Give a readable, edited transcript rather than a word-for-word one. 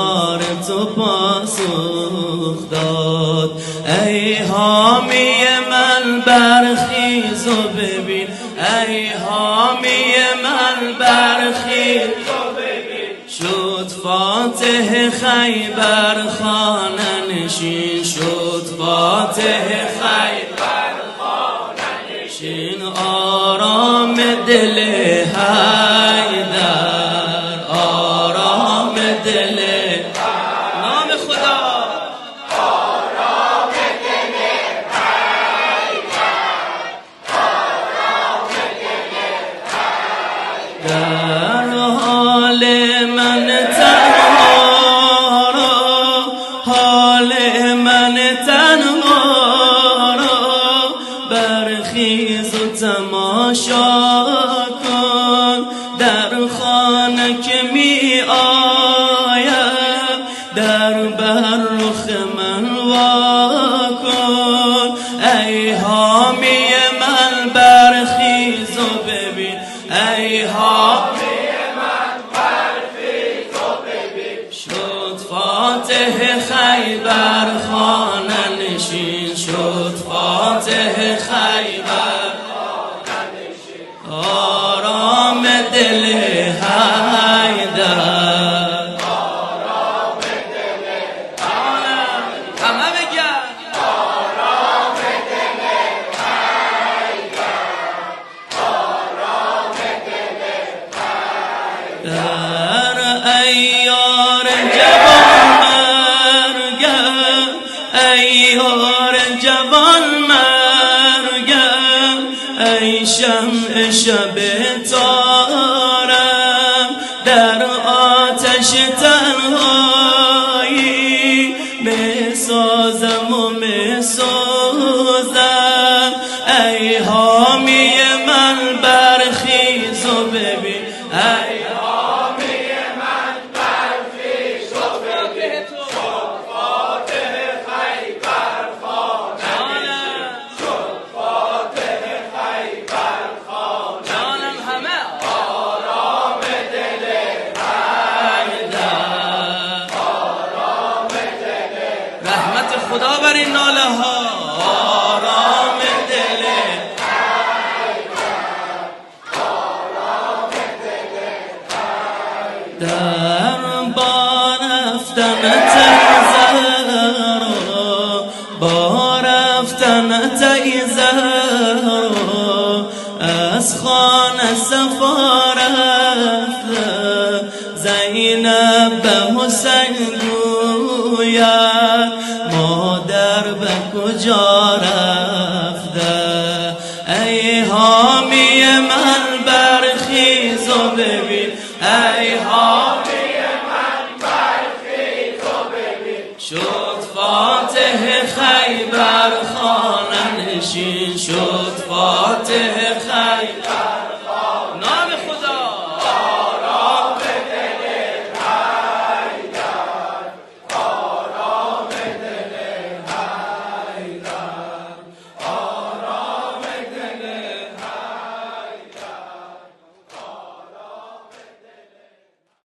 گفتار تو پاسخ داد. ای حامی من برخیز و ببین، ای حامی من برخیز و ببین، شد فاتح خیبر خانه نشین، شد فاتح خیبر خانه نشین. آرام دل حیدر، آرام دل نام خدا، آرام دل حیدر، آرام دل حیدر. در حال من تنها را، حال من تنها را، برخیز و تماشا کن. در خانه که می آید، در بر رخ من واکن. ای حامی من برخیز و ببین، ای حامی من برخیز و ببین، شد فاتح خیبر خانه نشین، شد فاتح خیبر خانه نشین. آرام دل حیدر، آرام دل همه بگن آرام دل حیدر، آرام دل در ایار جوان مرگم، ایار جوان مرگم، ای شمع شب تارم، در آتش تنهایی میسازم و میسوزم. ای حامی من برخیز و ببین، ای حامی من برخیز و ببین، شد فاتح خیبر خانه نشین، شد فاتح خیبر خانه جانم همه آرام دل حیدر. آرام دل رحمت خدا بر این ناله ها، آرام دل در بارفتن تیزر، بارفتن تیزر، از خانه صفا رفته، زینب به حسین گوید مادر به کجا رفته. ای حامی من برخیز و ببین، ای حامی من برخیز و ببین، شد فاتح خیبر خانه نشین، شد